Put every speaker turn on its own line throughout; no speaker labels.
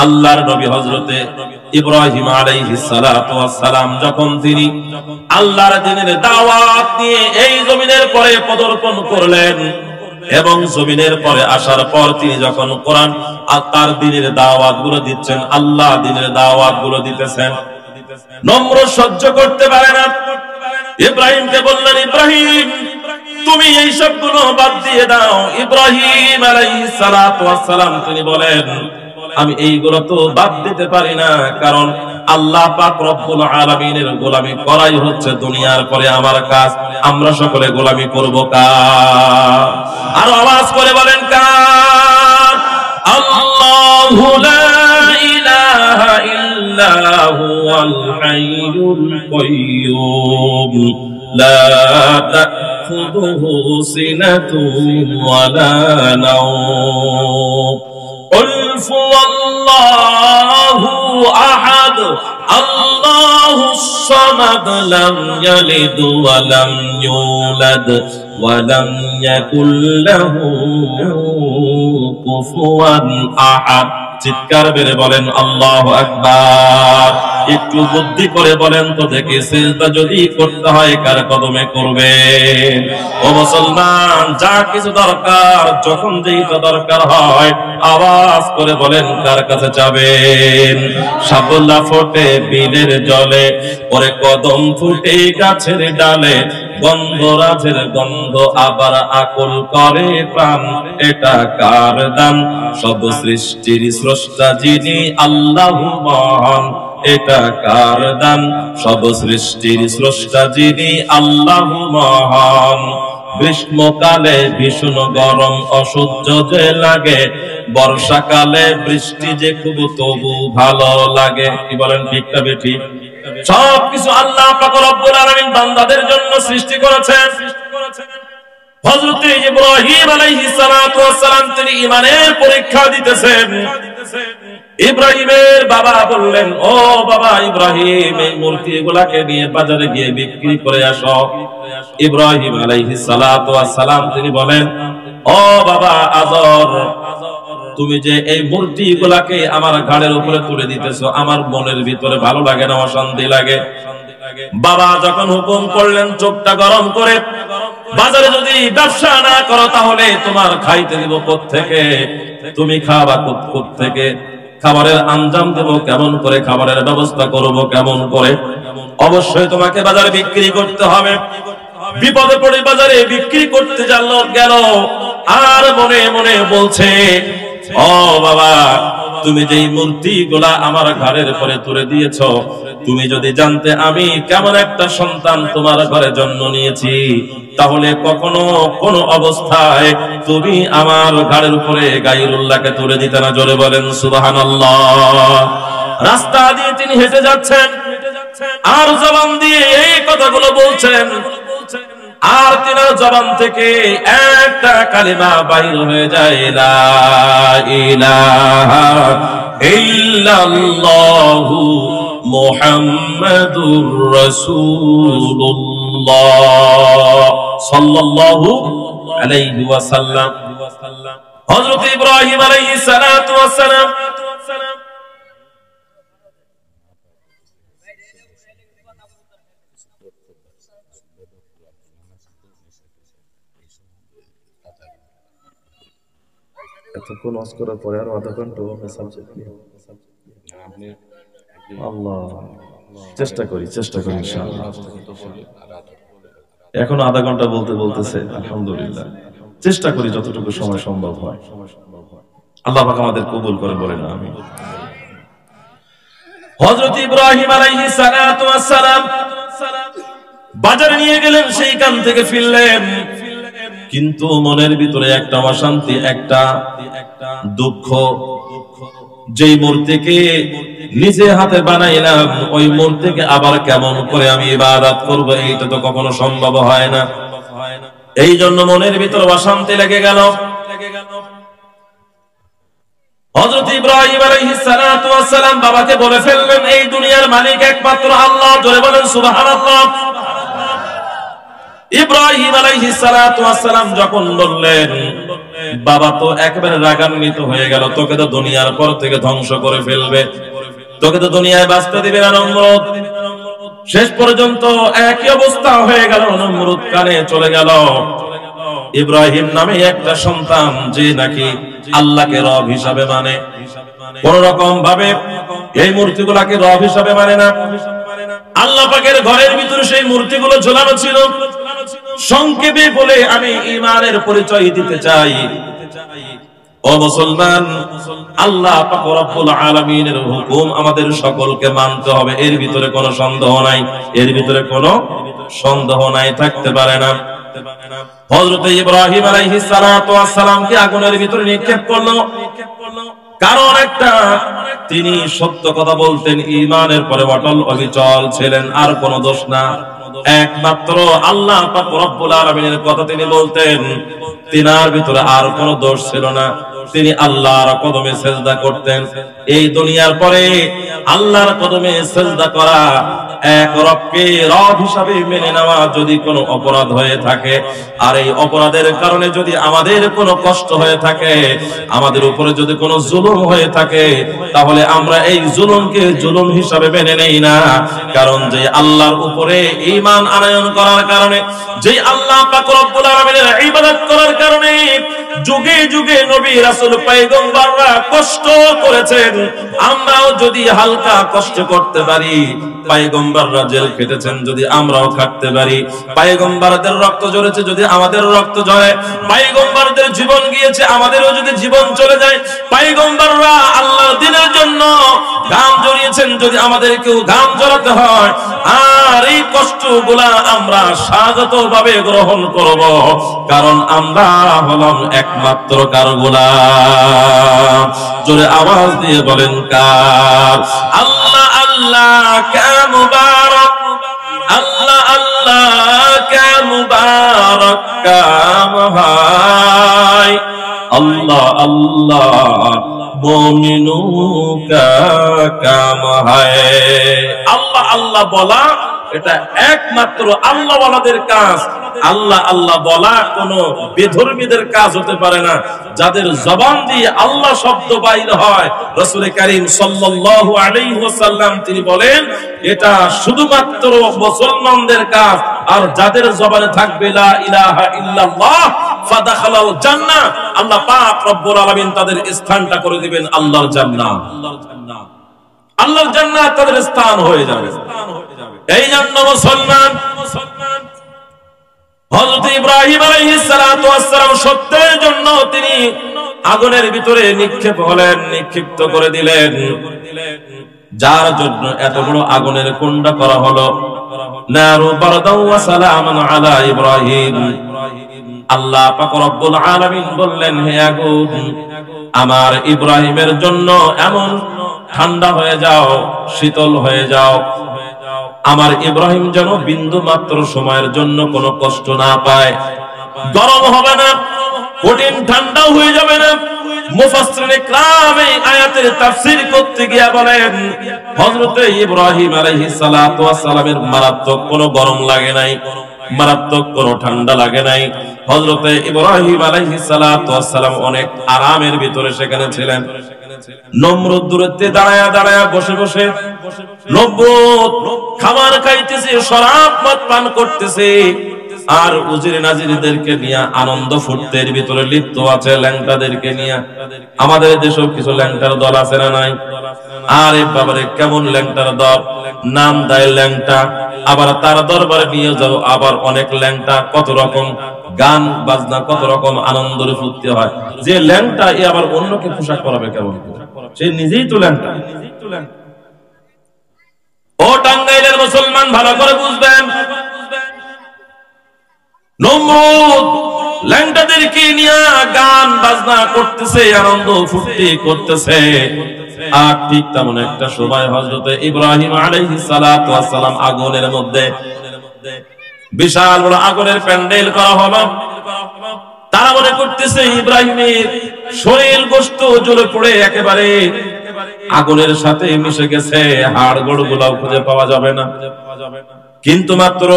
আল্লাহর নবী হযরতে ইব্রাহিম আলাইহিস সালাতু ওয়াস সালাম যখন তিনি আল্লাহর দ্বীনের দাওয়াত নিয়ে এই জমিনের পরে পদার্পণ করলেন এবং জমিনের পরে আসার পর তিনি যখন কোরআন আর তার দ্বীনের দাওয়াতগুলো দিচ্ছেন, আল্লাহ দ্বীনের দাওয়াতগুলো দিতেছেন, নমরুদ সহ্য করতে পারে না। ইব্রাহিমকে বললেন, ইব্রাহিম তুমি এই সবগুলো বাদ দিয়ে দাও। ইব্রাহিম আলাইহিস সালাতু ওয়াস সালাম তিনি বলেন, আমি এইগুলো তো বাদ দিতে পারি না, কারণ আল্লাহ পাক রব্বুল আলামিনের গোলামি করাই হচ্ছে দুনিয়ার পরে আমার কাজ। আমরা সকলে গোলামি করব কার? আর আওয়াজ করে বলেন কার? আল্লাহু লা ইলাহা ইল্লা হুয়াল হাইয়ুল কাইয়্যুম লা তাখুযুহু সিনাতুন ওয়ালা নাওম قل هو الله أحد الله الصمد لم يلد ولم يولد ولم يكن له كفوا أحد। চিৎকার বেড়ে বলেন আল্লাহু আকবার। একটু বুদ্ধি করে বলেন তো দেখি, সিজদা যদি করতে হয় কার কদমে করবেন? ও মুসলমান, যা কিছু দরকার, যখন যেটা দরকার হয় আওয়াজ করে বলেন কার কাছে যাবেন? শাপলা ফোটে বিলের জলে, পরে কদম ফুটে গাছের ডালে, গন্ধরাজের গন্ধ আবার আকুল করে প্রাণ, এটা কার দান? সব সৃষ্টির স্রষ্টা যিনি আল্লাহু মহান, এটা কার দান? সব সৃষ্টির স্রষ্টা যিনি আল্লাহু মহান। গ্রীষ্মকালে ভীষণ গরম অসহ্য যে লাগে, বর্ষাকালে বৃষ্টি যে খুব তবু ভালো লাগে। কি বলেন, ঠিক না বেঠিক? সবকিছু আল্লাহ পাক রব্বুল আলামিন বান্দাদের জন্য সৃষ্টি করেছেন। হযরত ইব্রাহিম আলাইহিস সালাতু ওয়াস সালাম তিনি ঈমানের পরীক্ষা দিতেছেন। ইব্রাহিমের বাবা বললেন, ও বাবা ইব্রাহিম, এই মূর্তিগুলোকে নিয়ে বাজারে গিয়ে বিক্রি করে আসো। ইব্রাহিম আলাইহিস সালাতু ওয়াস সালাম তিনি বলেন, ও বাবা আযর, তুমি যে এই মূর্তিগুলোকে আমার ঘাড়ের উপরে তুলে দিতেছো, আমার মনের ভিতরে ভালো লাগে না, অশান্তি লাগে। বাবা যখন হুকুম করলেন চোখটা গরম করে, বাজারে যদি ব্যবসা না করো তাহলে তোমার খাইতে দিব কোত্থেকে? তুমি খাবা কোত্থেকে? খাবারের আঞ্জাম দেব কেমন করে? খাবারের ব্যবস্থা করব কেমন করে? অবশ্যই তোমাকে বাজারে বিক্রি করতে হবে। বিপদে পড়ে বাজারে বিক্রি করতে গেল, আর মনে মনে বলছে, ও বাবা তুমি যেই মূর্তিগুলা আমার ঘরের পরে তুলে দিয়েছ, তুমি যদি জানতে আমি কেমন একটা সন্তান তোমার ঘরে জন্ম নিয়েছি, তাহলে কখনো কোন অবস্থায় তুমি আমার ঘরের উপরে গায়রুল্লাহকে তুলে দিতে না। জোরে বলেন সুবহানাল্লাহ। রাস্তা দিয়ে তিনি হেঁটে যাচ্ছেন আর জবান দিয়ে এই কথাগুলো বলছেন, আর তিনার জবান থেকে একটা কালিমা বাইর হয়ে যায়, লা ইলাহা ইল্লাল্লাহু মুহাম্মাদুর রাসূলুল্লাহ সাল্লাল্লাহু আলাইহি ওয়াসাল্লাম। হযরত ইব্রাহিম আলাইহিস সালাতু ওয়াস সালাম এতক্ষণ ওয়াজ করার পরে আরো আধা ঘন্টা সাবজেক্ট নিয়ে আল্লাহ চেষ্টা করি ইনশাআল্লাহ। এখন আধা ঘন্টা বলতেছে, আলহামদুলিল্লাহ চেষ্টা করি যতটুকু সময় সম্ভব হয়। আল্লাহ পাক আমাদের কবুল করে বলেন আমিন। হযরত ইব্রাহিম আলাইহিস সালাতু ওয়াস সালাম বাজারে নিয়ে গেলেন, সেইখান থেকে ফিরলেন, কিন্তু মনের ভিতরে একটা অশান্তি, একটা দুঃখ। যেই মূর্তিকে নিজে হাতে বানাইলাম, ওই মূর্তিকে আবার কেমন করে আমি ইবাদত করব, এইটা তো কখনো সম্ভব হয় না। এই জন্য মনের ভিতরে অশান্তি লেগে গেল। হযরত ইব্রাহিম আলাইহিস সালাতু ওয়াস সালাম বাবাকে বলে ফেললেন, এই দুনিয়ার মালিক একমাত্র আল্লাহ। জোরে বলেন সুবহানাল্লাহ। ইব্রাহিম আলাইহিস সালাতু ওয়াস সালাম যখন বললেন, বাবা তো একেবারে রাগান্বিত হয়ে গেল, তোকে তো দুনিয়ার পর থেকে ধ্বংস করে ফেলবে, তোকে তো দুনিয়ায় বাঁচতে দিবে না নমরুদ। শেষ পর্যন্ত একই অবস্থা হয়ে গেল, নমরুদ কানে চলে গেল। ইব্রাহিম নামে একটা সন্তান যে নাকি আল্লাহকে রব হিসাবে মানে, কোন রকম ভাবে এই মূর্তিগুলাকে রব হিসাবে মানে না। আল্লাহ পাকের ঘরের ভিতরে সেই মূর্তিগুলো ঝোলানো ছিল। সংক্ষেপে বলে আমি ঈমানের পরিচয় দিতে চাই, ও মুসলমান, আল্লাহ পাক রব্বুল আলামিনের হুকুম আমাদের সকলকে মানতে হবে, এর ভিতরে কোনো সন্দেহ নাই, এর ভিতরে কোনো সন্দেহ নাই, থাকতে পারে না। হযরত ইব্রাহিম আলাইহিস সালাতু ওয়াস সালামকে আগুনের ভিতরে নিক্ষেপ করলো, কারণ একটা, তিনি সত্য কথা বলতেন, ঈমানের পরে অটল অবিচল ছিলেন, আর কোনো দোষ না, একমাত্র আল্লাহ পাক রব্বুল আলামিনের কথা তিনি বলতেন, তিনার ভিতরে আর কোনো দোষ ছিল না। তিনি আল্লাহর কদমে সেজদা করতেন। এই দুনিয়ার পরে আল্লাহর কদমে সেজদা করা, এক রবকে রব হিসাবে মেনে নেওয়া যদি কোনো অপরাধ হয়ে থাকে, আর এই অপরাধের কারণে যদি আমাদের কোনো কষ্ট হয়ে থাকে, আমাদের উপরে যদি কোনো জুলুম হয়ে থাকে, তাহলে আমরা এই জুলুমকে জুলুম হিসাবে মেনে নেই না। কারণ যে আল্লাহর উপরে ঈমান আনয়ন করার কারণে, যে আল্লাহ পাক রব্বুল আলামিনের ইবাদত করার কারণে যুগে যুগে নবী রাসূল পয়গম্বররা কষ্ট করেছেন, আমরাও যদি হালকা কষ্ট করতে পারি, পয়গম্বররা জেল খেটেছেন যদি আমরাও খাটতে পারি, পয়গম্বরদের রক্ত ঝরেছে যদি আমাদের রক্ত ঝরে, পয়গম্বরদের জীবন গিয়েছে আমাদেরও যদি জীবন চলে যায়, পয়গম্বররা আল্লাহর দ্বীনের জন্য ঘাম ঝরিয়েছেন যদি আমাদেরকেও ঘাম ঝরাতে হয়, আর এই কষ্টগুলা আমরা স্বাগতভাবে গ্রহণ করব, কারণ আমরা হলাম একমাত্র কার গোলাম। জোরে আওয়াজ দিয়ে বলেন কার? আল্লাহ আল্লাহ কা মুবারক, আল্লাহ আল্লাহ কা মুবারক কাম হায়, আল্লাহ আল্লাহ মুমিনু কা কাম হায়। আল্লাহ আল্লাহ বলা এটা একমাত্র আল্লাহ ওয়ালাদের কাজ। আল্লাহ আল্লাহ বলা কোন বেধর্মীদের কাজ হতে পারে না। যাদের জবান দিয়ে আল্লাহ শব্দ বাইর হয়, রাসূল কারীম সাল্লাল্লাহু আলাইহি ওয়াসাল্লাম তিনি বলেন এটা শুধুমাত্র মুসলমানদের কাজ। আর যাদের জবানে থাকবে লা ইলাহা ইল্লাল্লাহ ফাদাখালাল জান্নাহ, আল্লাহ পাক রব্বুল আলামিন তাদের স্থানটা করে দিবেন আল্লাহর জান্নাত। আল্লাহর জান্নাত তাদের স্থান হয়ে যাবে। এই জন্য মুসলমান, হযরত ইব্রাহিম আলাইহিস সালাতু ওয়াস সালাম সত্যের জন্য তিনি আগুনের ভিতরে নিক্ষেপ হলেন, নিক্ষিপ্ত করে দিলেন। যার জন্য এত বড় আগুনের কুণ্ড করা হলো, নারু বারদাউ ওয়া সালামান আলা ইব্রাহিম। আল্লাহ পাক রব্বুল আলামিন বললেন, হে আগুন, আমার ইব্রাহিমের জন্য এমন ঠান্ডা হয়ে যাও, শীতল হয়ে যাও, আমার ইব্রাহিম যেন বিন্দু মাত্র সময়ের জন্য কোনো কষ্ট না পায়, গরম হবে না, কঠিন ঠান্ডাও হয়ে যাবে না। মুফাসসিরিনে কিরাম এই আয়াতের তাফসীর করতে গিয়ে বলেন, হযরত ইব্রাহিম আলাইহিস সালাতু ওয়াস সালামের মারাত্মক কোনো গরম লাগে নাই, মারাত্মক কোনো ঠান্ডা লাগে নাই। হযরত ইব্রাহিম আলাইহিস সালাতু ওয়াস সালাম অনেক আরামের ভিতরে সেখানে ছিলেন। নমরুদ দূরত্বে দাঁড়ায়া দাঁড়ায়া বসে বসে নমরুদ খাবার খাইতেছে, শরাব মদ পান করতেছে, আর উজির নাজিরদেরকে নিয়ে আনন্দ ফুর্তির ভিতরে লিপ্ত আছে, ল্যাংটাদেরকে নিয়ে। আমাদের দেশেও কিছু ল্যাংটার দল আছে না নাই? আরে বাবারে, কেমন ল্যাংটার দল, নাম দেয় ল্যাংটা, আবার তার দরবারে নিয়ে যাও আবার অনেক ল্যাংটা, কত রকম গান বাজনা, কত রকম আনন্দের ফুর্তি হয়। যে ল্যাংটা এ আবার অন্যকে পোশাক পরাবে কেমন? সে নিজেই তো ল্যাংটা। ও টাঙ্গাইলের মুসলমান, ভালো করে বুঝবেন, নমরুদ ল্যাংটাদেরকে নিয়ে গান বাজনা করতেছে, আনন্দ ফুর্তি করতেছে। আর ঠিক তেমন একটা সময় হযরত ইব্রাহিম আলাইহিস সালাতু ওয়াস সালাম আগুনের মধ্যে, বিশাল বড় আগুনের প্যান্ডেল করা হলো। তারা মনে করতেছে ইব্রাহিমের শরীর গোশত জ্বলে পড়ে একেবারে আগুনের সাথে মিশে গেছে, হাড় গোড় গুলাও খুঁজে পাওয়া যাবে না। কিন্তু মাত্র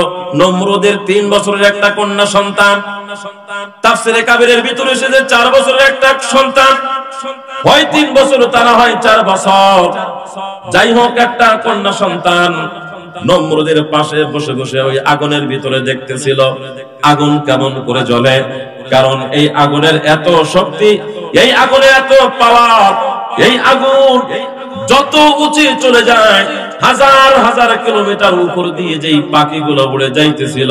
নমরুদের 3 বছরের একটা কন্যা সন্তান। তাফসিরে কাবীরের ভিতরে এসেছে 4 বছরের একটা সন্তান, হয় 3 বছর তা না হয় 4 বছর, যাই হোক একটা কন্যা সন্তান নমরুদের পাশে বসে বসে ওই আগুনের ভিতরে দেখতেছিল আগুন কেমন করে জ্বলে। কারণ এই আগুনের এত শক্তি, এই আগুনের এত পাওয়ার, এই আগুন যত উঁচে চলে যায়, হাজার হাজার কিলোমিটার উপর দিয়ে যেই পাখিগুলো উড়ে যাইতেছিল,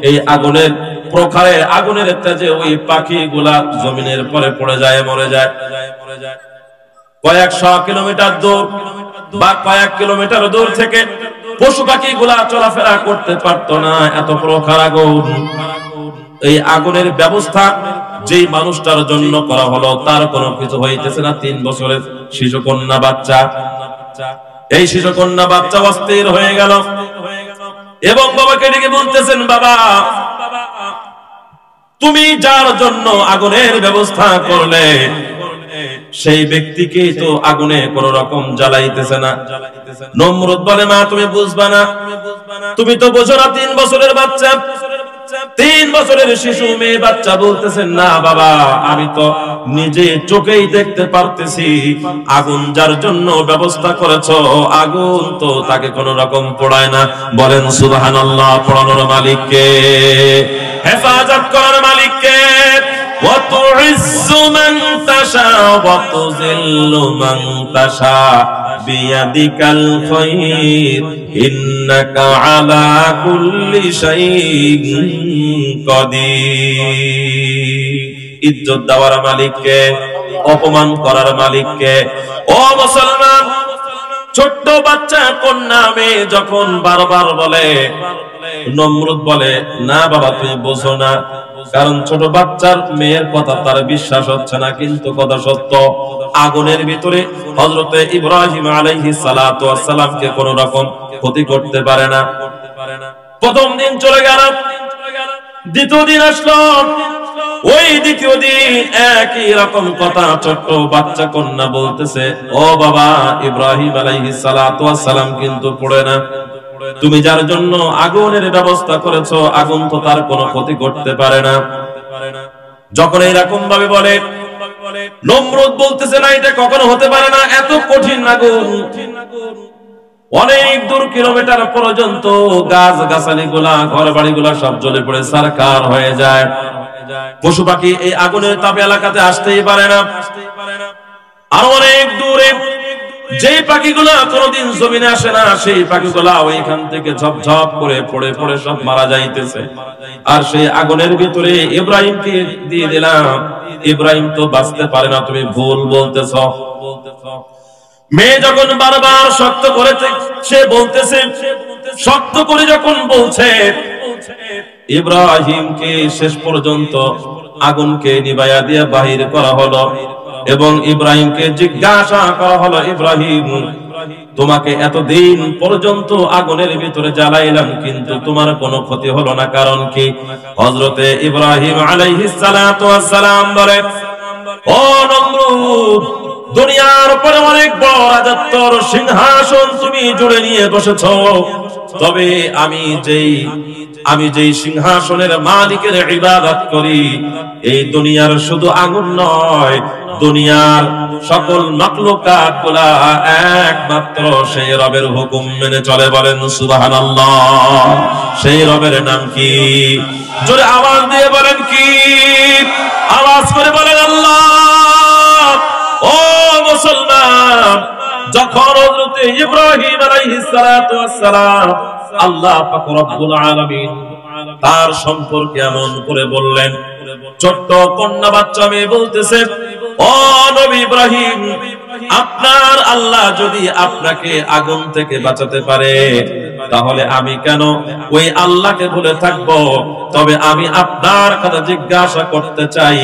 এই আগুনের প্রখারে, আগুনের তেজে ওই পাখিগুলা জমিনের পরে পড়ে যায়, মরে যায়। কয়েকশো কিলোমিটার দূর বা কয়েক কিলোমিটার দূর থেকে পশু পাখিগুলা চলাফেরা করতে পারতো না, এত প্রখার আগুন। এই আগুনের ব্যবস্থা যেই মানুষটার জন্য করা হলো তার কোনো কিছু হইতেছে না। 3 বছরের শিশু কন্যা বাচ্চা, এই শিশু কন্যা বাচ্চা অস্থির হয়ে গেল এবং বাবাকে ডেকে বলতেছেন, বাবা তুমি যার জন্য আগুনের ব্যবস্থা করলে সেই ব্যক্তিকে তো আগুনে কোন রকম জ্বালাইতেছে না। নমরুদ বলে, মা তুমি বুঝবা না, তুমি তো বোঝো না, 3 বছরের বাচ্চা, 3 বছরের শিশু মেয়ে বাচ্চা। বলতেছেন, না বাবা আমি তো নিজে চোখেই দেখতে পারতেছি আগুন যার জন্য ব্যবস্থা করেছো, আগুন তো তাকে কোন রকম পোড়ায় না। বলেন সুবহানাল্লাহ। পোড়ানোর মালিককে, হেফাজত করার মালিককে। وَتُعِزُّ مَن تَشَاءُ وَتُذِلُّ مَن تَشَاءُ بِيَدِكَ الْخَيْرُ إِنَّكَ عَلَى كُلِّ شَيْءٍ قَدِيرٌ। ইজ্জত দেওয়ার মালিককে, অপমান করার মালিককে। ও মুসলমান, ছোট্ট বাচ্চা কন্যা মেয়ে যখন বারবার বলে, নমরুদ বলে, না বাবা তুমি বোঝো না, কারণ ছোট বাচ্চার মেয়ের কথা তার বিশ্বাস হচ্ছে না, কিন্তু কথা সত্য। আগুনের ভিতরে হযরতে ইব্রাহিম আলাইহিস সালাতু ওয়াস সালামকে কোন রকম ক্ষতি করতে পারে না। প্রথম দিন চলে গেল, দ্বিতীয় দিন আসলো, ওই দ্বিতীয় দিন একই রকম কথা ছোট্ট বাচ্চা কন্যা বলতেছে, ও বাবা ইব্রাহিম আলাইহিস সালাতু ওয়াস সালাম কিন্তু পড়ে না, তুমি যার জন্য আগুনের ব্যবস্থা করেছো আগুন তো তার কোনো ক্ষতি করতে পারে না। যখন এইরকম ভাবে বলে, নমরুদ বলতেছে, না এটা কখনো হতে পারে না, এত কঠিন আগুন, অনেক দূর কিলোমিটার পর্যন্ত গাছ গাছালি গুলা, ঘর বাড়ি গুলা সব জ্বলে পড়ে ছারখার হয়ে যায়। পশু পাখি এই আগুনের তাপে এলাকাতে আসতেই পারে না। আর অনেক দূরে যেই পাখিগুলা কোনদিন জমিনে আসে না, সেই পাখিগুলা ওইখান থেকে ঝপঝপ করে পড়ে পড়ে সব মারা যাইতেছে। আর সেই আগুনের ভিতরে ইব্রাহিমকে দিয়ে দিলাম, ইব্রাহিম তো বাঁচতে পারে না, তুমি ভুল বলতেছ। মেয়ে যখন বারবার শক্ত করে সে বলতেছে, শক্ত করে যখন বলছে, ইব্রাহিমকে শেষ পর্যন্ত আগুনকে নিভাইয়া দিয়ে বাহির করা হলো এবং ইব্রাহিমকে জিজ্ঞাসা করা হলো, ইব্রাহিম তোমাকে এতদিন পর্যন্ত আগুনের ভিতরে জ্বালাইলাম কিন্তু তোমার কোনো ক্ষতি হলো না, কারণ কি? হযরতে ইব্রাহিম আলাইহিস সালাতু ওয়াস সালাম বলে, ও নমরুদ, দুনিয়ার উপরে অনেক বড় রাজত্বর সিংহাসন তুমি জুড়ে নিয়ে বসেছো, তবে আমি যেই সিংহাসনের মালিকের ইবাদত করি, এই দুনিয়ার শুধু আগুন নয়, দুনিয়ার সকল মাখলুকাত গুলা একমাত্র সেই রবের হুকুম মেনে চলে। বলেন সুবহানাল্লাহ। সেই রবের নাম কি? জোরে আওয়াজ দিয়ে বলেন কি? আওয়াজ করে বলেন আল্লাহ। ও মুসলমান, যখন হযরত ইব্রাহিম আলাইহিস সালাতু ওয়াস সালাম আল্লাহ পাক রব্বুল আলামিন তার সম্পর্কে এমন করে বললেন, ছোট্ট কন্যা বাচ্চা মেয়ে বলতেছে, ও নবী ইব্রাহিম, আপনার আল্লাহ যদি আপনাকে আগুন থেকে বাঁচাতে পারে তাহলে আমি কেন ওই আল্লাহকে ভুলে থাকবো? তবে আমি আপনার কথা জিজ্ঞাসা করতে চাই,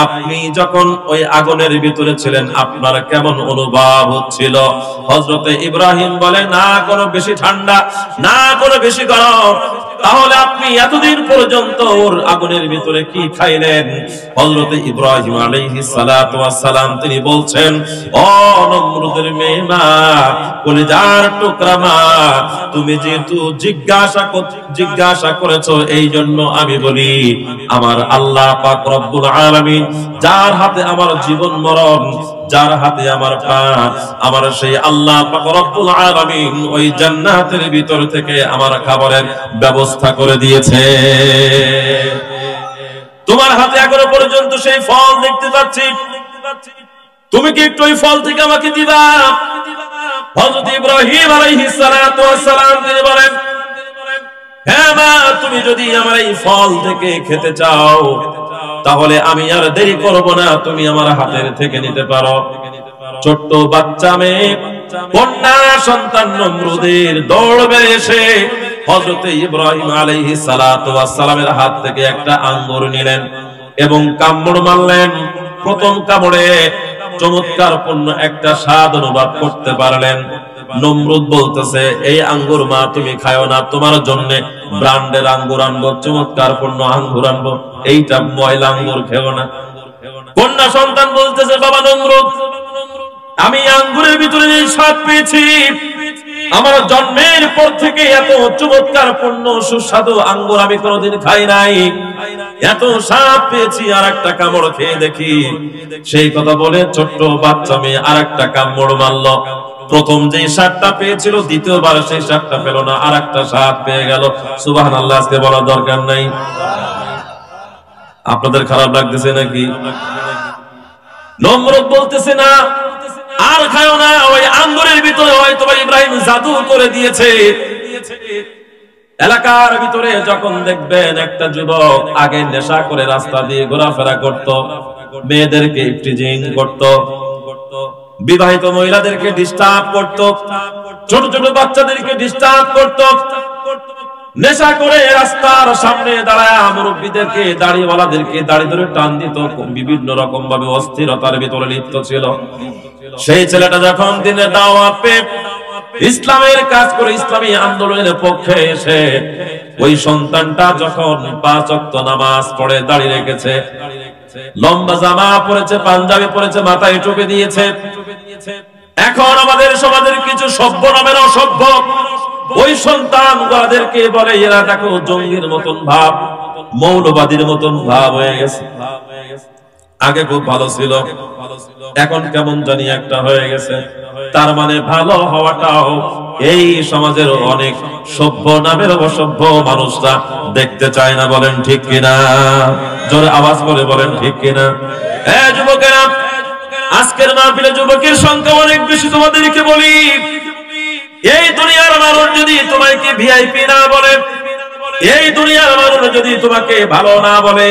আপনি যখন ওই আগুনের ভিতরে ছিলেন আপনার কেমন অনুভব হচ্ছিল? হযরতে ইব্রাহিম বলে, না কোনো বেশি ঠান্ডা, না কোনো বেশি গরম, তাহলে আপনি এতদিন পর্যন্ত ওর আগুনের ভিতরে কি খাইলেন? হযরত ইব্রাহিম আলাইহিস সালাতু ওয়াস সালাম তিনি বলছেন, ও নমরুদের মেয়ে মা, কলিজার টুকরা মা, তুমি যেহেতু জিজ্ঞাসা করেছো, এই জন্য আমি বলি, আমার আল্লাহ পাক রব্বুল আলামিন, যার হাতে আমার জীবন মরণ, যার হাতে আমার প্রাণ, আমার সেই আল্লাহ পাক রব্বুল আলামিন ওই জান্নাতের ভিতর থেকে আমার খাবারের ব্যবস্থা করে দিয়েছে। তোমার হাতে এখনো পর্যন্ত সেই ফল দেখতে পাচ্ছি, তুমি কি একটু ওই ফল থেকে আমাকে দিবা? হযরত ইব্রাহিম আলাইহিস সালাতু ওয়াস সালাম তিনি বলেন, হ্যাঁ মা, তুমি যদি আমার এই ফল থেকে খেতে চাও তাহলে আমি আর দেরি করব না, তুমি আমার হাতের থেকে নিতে পারো। ছোট্ট বাচ্চা মেয়ে, কন্যা সন্তান নমরুদের দৌড়বে এসে হযরত ইব্রাহিম আলাইহিস সালাতু ওয়াস সালামের হাত থেকে একটা আঙ্গুর নিলেন এবং কামড় মারলেন। প্রথম কামড়ে চমৎকার পূর্ণ একটা স্বাদ অনুভব করতে পারলেন। নমরুদ বলতেছে, এই আঙ্গুর মা তুমি খায়ো না, তোমার জন্য ব্র্যান্ডের আঙ্গুর আনবো, চমৎকার পূর্ণ আঙ্গুর আনবো, এইটা ময়লা আঙ্গুর খেও না। কন্যা সন্তান বলতেছে, বাবা নমরুদ, আমি আঙ্গুরের ভিতরে যে স্বাদ পেয়েছি, আমার জন্মের পর থেকে এত চমৎকার পূর্ণ সুস্বাদু আঙ্গুর আমি কোনোদিন খাই নাই, এত স্বাদ পেয়েছি, আর একটা কামড় খেয়ে দেখি। সেই কথা বলে ছোট্ট বাচ্চা মেয়ে আর একটা কামড় মারল। প্রথম যে স্বাদটা পেয়েছিল, দ্বিতীয়বার সেই স্বাদটা পেল না, আর একটা স্বাদ পেয়ে গেল। সুবহানাল্লাহ, আজকে বলার দরকার নাই। আপনাদের খারাপ লাগতেছে নাকি? নমরুদ বলতেছে, না আর খায়ো না, ওই আঙ্গুরের ভিতরে হয়তো ইব্রাহিম জাদু করে দিয়েছে। এলাকার ভিতরে যখন দেখবেন একটা যুবক আগে নেশা করে রাস্তা দিয়ে ঘোরাফেরা করত, মেয়েদেরকে ইফটিজিং করত, বিবাহিত মহিলাদেরকে ডিস্টার্ব করত, ছোট ছোট বাচ্চাদেরকে ডিস্টার্ব করত, নেশা করে রাস্তার সামনে দাঁড়ায় মুরব্বীদেরকে, দাড়িওয়ালাদেরকে দাড়ি ধরে টান দিত, বিভিন্ন রকম ভাবে অস্থিরতার ভিতরে লিপ্ত ছিল। সেই ছেলেটা যখন দিনের দাওয়াত পেয়ে ইসলামের কাজ করে, ইসলামী আন্দোলনের পক্ষে এসে, ওই সন্তানটা যখন 5 ওয়াক্ত নামাজ পড়ে, দাড়ি রেখেছে, লম্বা জামা পরেছে, পাঞ্জাবি পরেছে, মাথায় টুপি দিয়েছে, এখন আমাদের সমাজের কিছু সভ্য নামের অসভ্য ওই সন্তান গুলাদেরকে বলে, এরা দেখো জঙ্গির মতন ভাব, মৌলবাদীর মতন ভাব হয়ে গেছে। আগে খুব ভালো ছিল, এখন কেমন জানি একটা হয়ে গেছে। তার মানে ভালো হওয়াটাও এই সমাজের অনেক সভ্য নামের অসভ্য মানুষরা দেখতে চায় না। বলেন ঠিক কিনা? জোরে আওয়াজ করে বলেন ঠিক কিনা? যুবকেরা, আজকের মাহফিলে যুবকের সংখ্যা অনেক বেশি। তোমাদেরকে বলি, এই দুনিয়ার মানুষ যদি তোমাকে ভিআইপি না বলে, এই দুনিয়ার মানুষ যদি তোমাকে ভালো না বলে,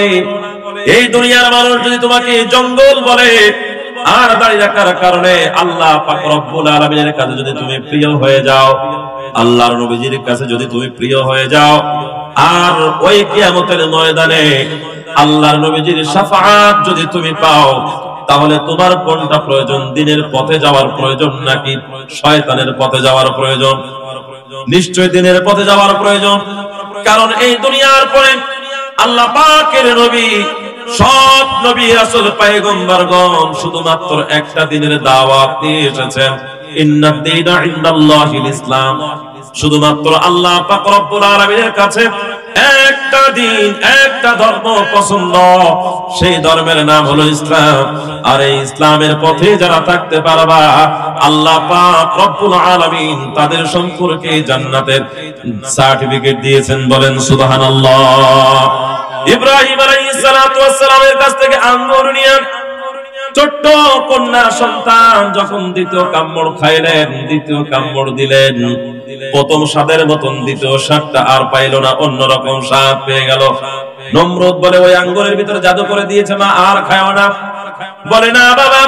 এই দুনিয়ার মানুষ যদি তোমাকে জঙ্গল বলে, আর দাঁড়িয়ে রাখার কারণে আল্লাহ পাক রব্বুল আলামিনের কাছে যদি তুমি প্রিয় হয়ে যাও, আল্লাহর নবীজির কাছে যদি তুমি প্রিয় হয়ে যাও, আর ওই কিয়ামতের ময়দানে আল্লাহর নবীজির শাফাআত যদি তুমি পাও, তাহলে তোমার কোনটা প্রয়োজন? দিনের পথে যাওয়ার প্রয়োজন নাকি শয়তানের পথে যাওয়ার প্রয়োজন? নিশ্চয় দিনের পথে যাওয়ার প্রয়োজন। কারণ এই দুনিয়ার পরে আল্লাহ পাকের নবী, সব নবী রাসূল পয়গম্বরগণ শুধুমাত্র একটা দিনের দাওয়াত নিয়ে এসেছেন, ইন্নাদ দীনা ইনদাল্লাহিল ইসলাম। শুধুমাত্র আল্লাহ পাক রব্বুল আলামিনের কাছে একটা দিন, একটা ধর্ম পছন্দ, সেই ধর্মের নাম হলো ইসলাম। আর এই ইসলামের পথে যারা থাকতে পারবা, আল্লাহ পাক রব্বুল আলামিন তাদের সম্পর্কে জান্নাতের সার্টিফিকেট দিয়েছেন। বলেন সুবহানাল্লাহ। ইব্রাহিম আলাইহিস সালাতু ওয়াস সালামের কাছ থেকে আঙ্গুর নিয়ে ছোট্ট কন্যা সন্তান যখন দ্বিতীয় কামড় খাইলেন, দ্বিতীয় কামড় দিলেন, প্রথম স্বাদের মতন দ্বিতীয় স্বাদটা আর পাইল না, অন্যরকম স্বাদ পেয়ে গেল। নমরুদ বলে, ওই আঙ্গুরের ভিতরে জাদু করে দিয়েছে মা, আর খায়ও না। বলে, না বাবা,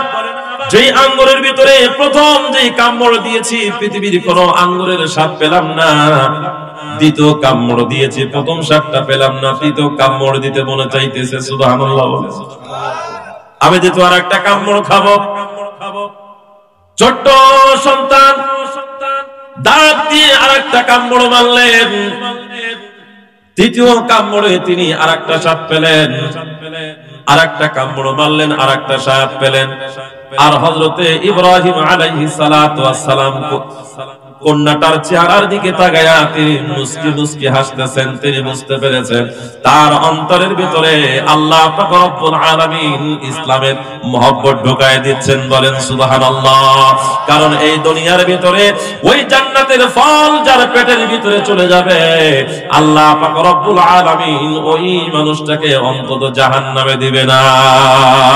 যেই আঙ্গুরের ভিতরে প্রথম যেই কামড় দিয়েছি, পৃথিবীর কোন আঙ্গুরের স্বাদ পেলাম না। দ্বিতীয় কামড় দিয়েছি, প্রথম স্বাদটা পেলাম না, তৃতীয় কামড় দিতে মনে চাইতেছে। সুবহানাল্লাহ। আমি যেহেতু আর একটা কামড় খাবো। ছোট্ট সন্তান দাঁত দিয়ে আর একটা কামড় মারলেন। দ্বিতীয় কামড়ে তিনি আরেকটা স্বাদ পেলেন, আরেকটা কামড় মারলেন, আরেকটা স্বাদ পেলেন। আর হযরতে ইব্রাহিম আলাইহিস সালাতু ওয়াস সালাম কন্যাটার চেহারার দিকে তাকায়া তিনি মুস্কি মুস্কি হাসতেছেন। তিনি বুঝতে পেরেছেন তার অন্তরের ভিতরে আল্লাহ পাক রব্বুল আলামিন ইসলামের মহব্বত ঢুকায় দিচ্ছেন। বলেন সুবহানাল্লাহ। কারণ এই দুনিয়ার ভিতরে ওই জান্নাতের ফল যার পেটের ভিতরে চলে যাবে, আল্লাহ পাক রব্বুল আলামিন ওই মানুষটাকে অন্তত জাহান্নামে দিবে না।